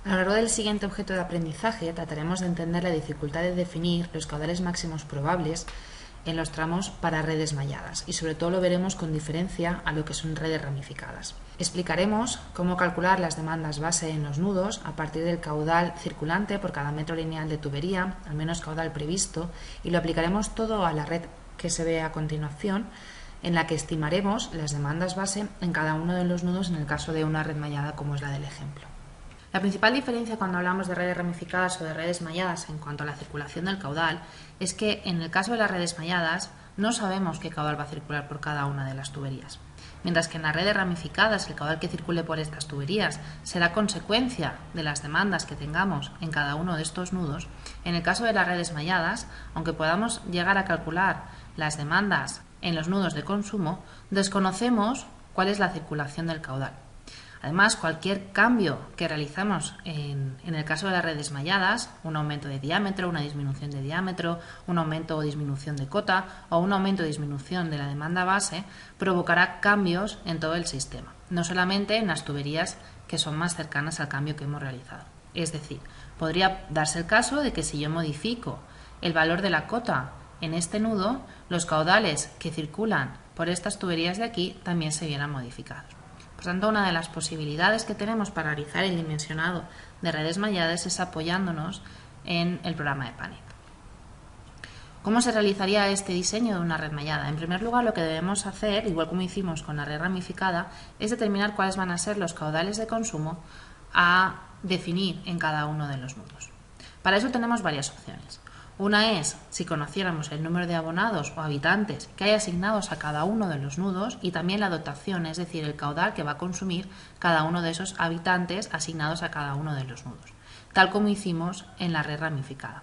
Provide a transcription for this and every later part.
A lo largo del siguiente objeto de aprendizaje trataremos de entender la dificultad de definir los caudales máximos probables en los tramos para redes malladas y sobre todo lo veremos con diferencia a lo que son redes ramificadas. Explicaremos cómo calcular las demandas base en los nudos a partir del caudal circulante por cada metro lineal de tubería, al menos caudal previsto, y lo aplicaremos todo a la red que se ve a continuación, en la que estimaremos las demandas base en cada uno de los nudos en el caso de una red mallada como es la del ejemplo. La principal diferencia cuando hablamos de redes ramificadas o de redes malladas en cuanto a la circulación del caudal es que en el caso de las redes malladas no sabemos qué caudal va a circular por cada una de las tuberías, mientras que en las redes ramificadas el caudal que circule por estas tuberías será consecuencia de las demandas que tengamos en cada uno de estos nudos. En el caso de las redes malladas, aunque podamos llegar a calcular las demandas en los nudos de consumo, desconocemos cuál es la circulación del caudal. Además, cualquier cambio que realizamos en el caso de las redes malladas, un aumento de diámetro, una disminución de diámetro, un aumento o disminución de cota o un aumento o disminución de la demanda base, provocará cambios en todo el sistema, no solamente en las tuberías que son más cercanas al cambio que hemos realizado. Es decir, podría darse el caso de que si yo modifico el valor de la cota en este nudo, los caudales que circulan por estas tuberías de aquí también se vieran modificados. Por tanto, una de las posibilidades que tenemos para realizar el dimensionado de redes malladas es apoyándonos en el programa de Panet. ¿Cómo se realizaría este diseño de una red mallada? En primer lugar, lo que debemos hacer, igual como hicimos con la red ramificada, es determinar cuáles van a ser los caudales de consumo a definir en cada uno de los nudos. Para eso tenemos varias opciones. Una es si conociéramos el número de abonados o habitantes que hay asignados a cada uno de los nudos y también la dotación, es decir, el caudal que va a consumir cada uno de esos habitantes asignados a cada uno de los nudos, tal como hicimos en la red ramificada.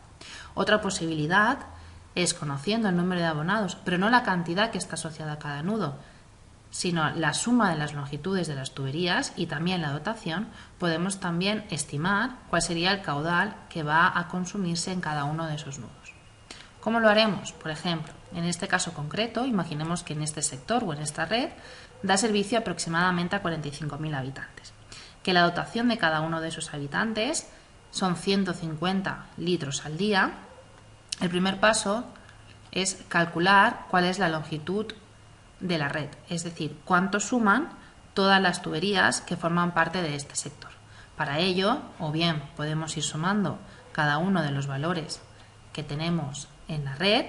Otra posibilidad es, conociendo el número de abonados, pero no la cantidad que está asociada a cada nudo, sino la suma de las longitudes de las tuberías y también la dotación, podemos también estimar cuál sería el caudal que va a consumirse en cada uno de esos nudos. ¿Cómo lo haremos? Por ejemplo, en este caso concreto, imaginemos que en este sector o en esta red da servicio aproximadamente a 45.000 habitantes, que la dotación de cada uno de esos habitantes son 150 litros al día. El primer paso es calcular cuál es la longitud de la red, es decir, cuánto suman todas las tuberías que forman parte de este sector. Para ello, o bien podemos ir sumando cada uno de los valores que tenemos en la red,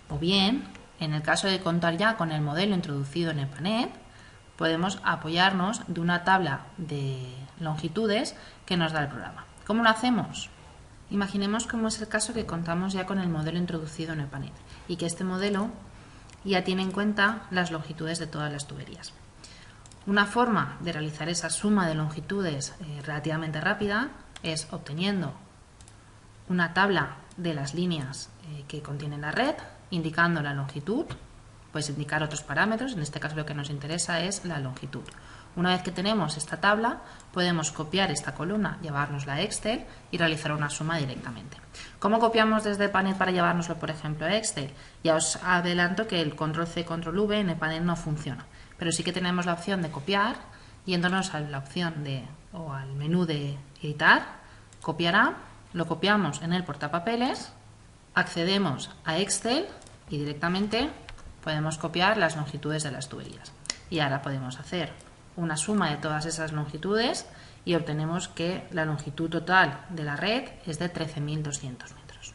o bien, en el caso de contar ya con el modelo introducido en EPANET, podemos apoyarnos de una tabla de longitudes que nos da el programa. ¿Cómo lo hacemos? Imaginemos cómo es el caso que contamos ya con el modelo introducido en EPANET y que este modelo ya tiene en cuenta las longitudes de todas las tuberías. Una forma de realizar esa suma de longitudes relativamente rápida es obteniendo una tabla de las líneas que contiene la red, indicando la longitud. Puedes indicar otros parámetros, en este caso lo que nos interesa es la longitud. Una vez que tenemos esta tabla, podemos copiar esta columna, llevárnosla a Excel y realizar una suma directamente. ¿Cómo copiamos desde Panet para llevárnoslo, por ejemplo, a Excel? Ya os adelanto que el Control-C, Control-V en el Panet no funciona, pero sí que tenemos la opción de copiar, yéndonos a la opción o al menú de editar, copiará, lo copiamos en el portapapeles, accedemos a Excel y directamente podemos copiar las longitudes de las tuberías. Y ahora podemos hacer una suma de todas esas longitudes y obtenemos que la longitud total de la red es de 13.200 metros.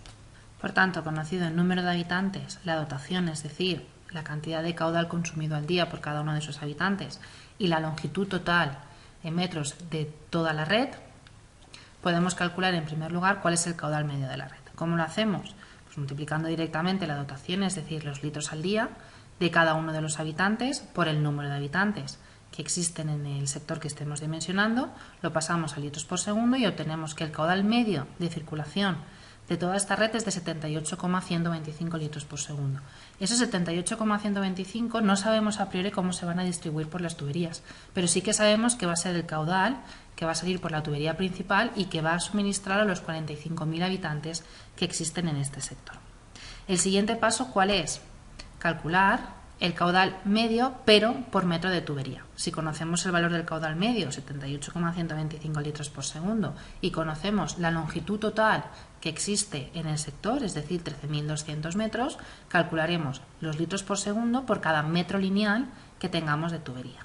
Por tanto, conocido el número de habitantes, la dotación, es decir, la cantidad de caudal consumido al día por cada uno de esos habitantes y la longitud total en metros de toda la red, podemos calcular en primer lugar cuál es el caudal medio de la red. ¿Cómo lo hacemos? Pues multiplicando directamente la dotación, es decir, los litros al día de cada uno de los habitantes por el número de habitantes que existen en el sector que estemos dimensionando, lo pasamos a litros por segundo y obtenemos que el caudal medio de circulación de toda esta red es de 78,125 litros por segundo. Esos 78,125 no sabemos a priori cómo se van a distribuir por las tuberías, pero sí que sabemos que va a ser el caudal que va a salir por la tubería principal y que va a suministrar a los 45.000 habitantes que existen en este sector. El siguiente paso, ¿cuál es? Calcular el caudal medio, pero por metro de tubería. Si conocemos el valor del caudal medio, 78,125 litros por segundo, y conocemos la longitud total que existe en el sector, es decir, 13.200 metros, calcularemos los litros por segundo por cada metro lineal que tengamos de tubería.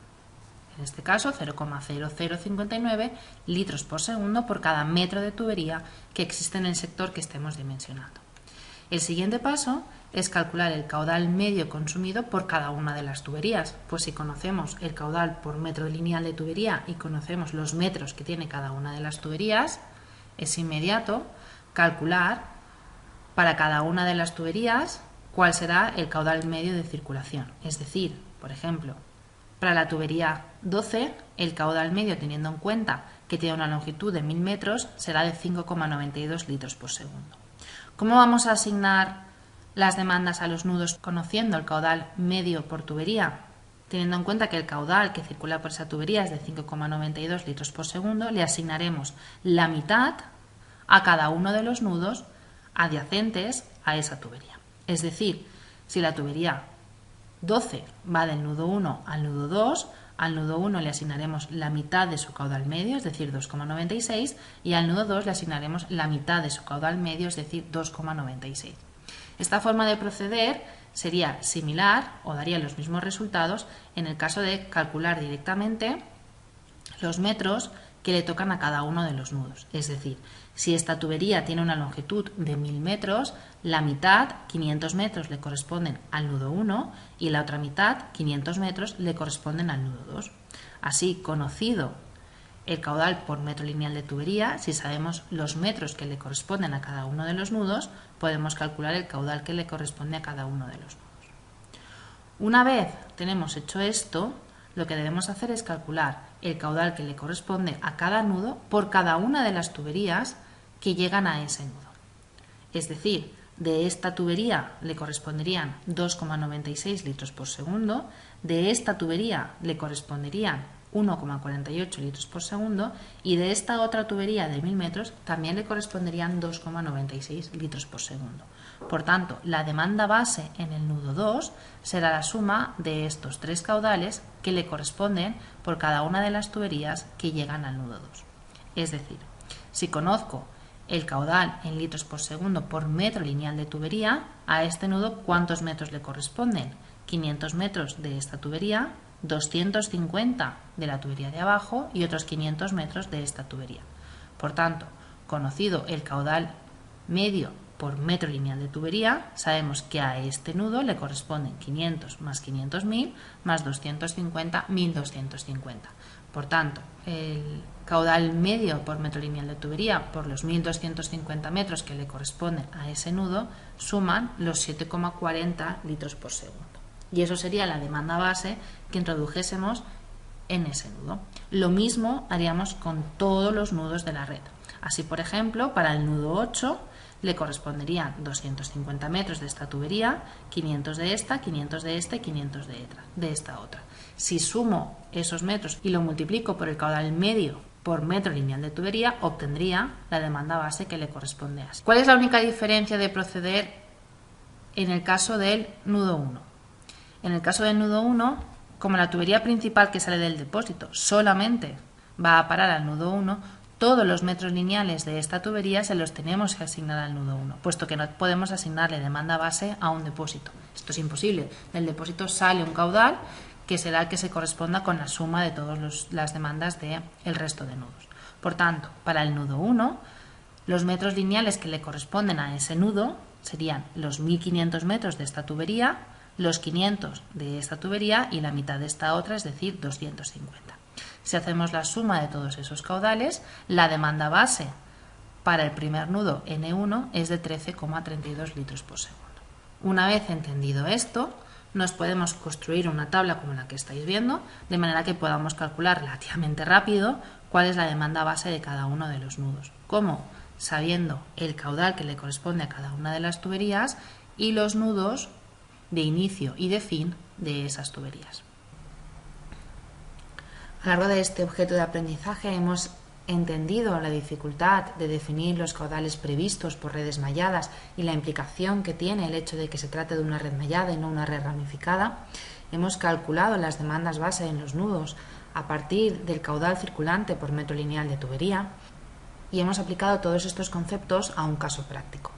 En este caso, 0,0059 litros por segundo por cada metro de tubería que existe en el sector que estemos dimensionando. El siguiente paso es calcular el caudal medio consumido por cada una de las tuberías, pues si conocemos el caudal por metro lineal de tubería y conocemos los metros que tiene cada una de las tuberías, es inmediato calcular para cada una de las tuberías cuál será el caudal medio de circulación. Es decir, por ejemplo, para la tubería 12, el caudal medio, teniendo en cuenta que tiene una longitud de 1000 metros, será de 5,92 litros por segundo. ¿Cómo vamos a asignar las demandas a los nudos conociendo el caudal medio por tubería? Teniendo en cuenta que el caudal que circula por esa tubería es de 5,92 litros por segundo, le asignaremos la mitad a cada uno de los nudos adyacentes a esa tubería. Es decir, si la tubería 12 va del nudo 1 al nudo 2, al nudo 1 le asignaremos la mitad de su caudal medio, es decir, 2,96, y al nudo 2 le asignaremos la mitad de su caudal medio, es decir, 2,96. Esta forma de proceder sería similar o daría los mismos resultados en el caso de calcular directamente los metros que le tocan a cada uno de los nudos. Es decir, si esta tubería tiene una longitud de 1000 metros, la mitad, 500 metros, le corresponden al nudo 1 y la otra mitad, 500 metros, le corresponden al nudo 2. Así, conocido el caudal por metro lineal de tubería, si sabemos los metros que le corresponden a cada uno de los nudos, podemos calcular el caudal que le corresponde a cada uno de los nudos. Una vez tenemos hecho esto, lo que debemos hacer es calcular el caudal que le corresponde a cada nudo por cada una de las tuberías que llegan a ese nudo. Es decir, de esta tubería le corresponderían 2,96 litros por segundo, de esta tubería le corresponderían 1,48 litros por segundo y de esta otra tubería de 1000 metros también le corresponderían 2,96 litros por segundo. Por tanto, la demanda base en el nudo 2 será la suma de estos tres caudales que le corresponden por cada una de las tuberías que llegan al nudo 2. Es decir, si conozco el caudal en litros por segundo por metro lineal de tubería, a este nudo ¿cuántos metros le corresponden? 500 metros de esta tubería, 250 de la tubería de abajo y otros 500 metros de esta tubería. Por tanto, conocido el caudal medio por metro lineal de tubería, sabemos que a este nudo le corresponden 500 más 500, 1000 más 250, 1250. Por tanto, el caudal medio por metro lineal de tubería por los 1250 metros que le corresponden a ese nudo suman los 7,40 litros por segundo. Y eso sería la demanda base que introdujésemos en ese nudo. Lo mismo haríamos con todos los nudos de la red. Así, por ejemplo, para el nudo 8 le corresponderían 250 metros de esta tubería, 500 de esta, 500 de esta y 500 de esta otra. Si sumo esos metros y lo multiplico por el caudal medio por metro lineal de tubería, obtendría la demanda base que le corresponde a ese. ¿Cuál es la única diferencia de proceder en el caso del nudo 1? En el caso del nudo 1, como la tubería principal que sale del depósito solamente va a parar al nudo 1, todos los metros lineales de esta tubería se los tenemos que asignar al nudo 1, puesto que no podemos asignarle demanda base a un depósito. Esto es imposible. Del depósito sale un caudal que será el que se corresponda con la suma de todas las demandas del resto de nudos. Por tanto, para el nudo 1, los metros lineales que le corresponden a ese nudo serían los 1500 metros de esta tubería, los 500 de esta tubería y la mitad de esta otra, es decir, 250. Si hacemos la suma de todos esos caudales, la demanda base para el primer nudo N1 es de 13,32 litros por segundo. Una vez entendido esto, nos podemos construir una tabla como la que estáis viendo, de manera que podamos calcular relativamente rápido cuál es la demanda base de cada uno de los nudos. ¿Cómo? Sabiendo el caudal que le corresponde a cada una de las tuberías y los nudos de inicio y de fin de esas tuberías. A lo largo de este objeto de aprendizaje hemos entendido la dificultad de definir los caudales previstos por redes malladas y la implicación que tiene el hecho de que se trate de una red mallada y no una red ramificada, hemos calculado las demandas base en los nudos a partir del caudal circulante por metro lineal de tubería y hemos aplicado todos estos conceptos a un caso práctico.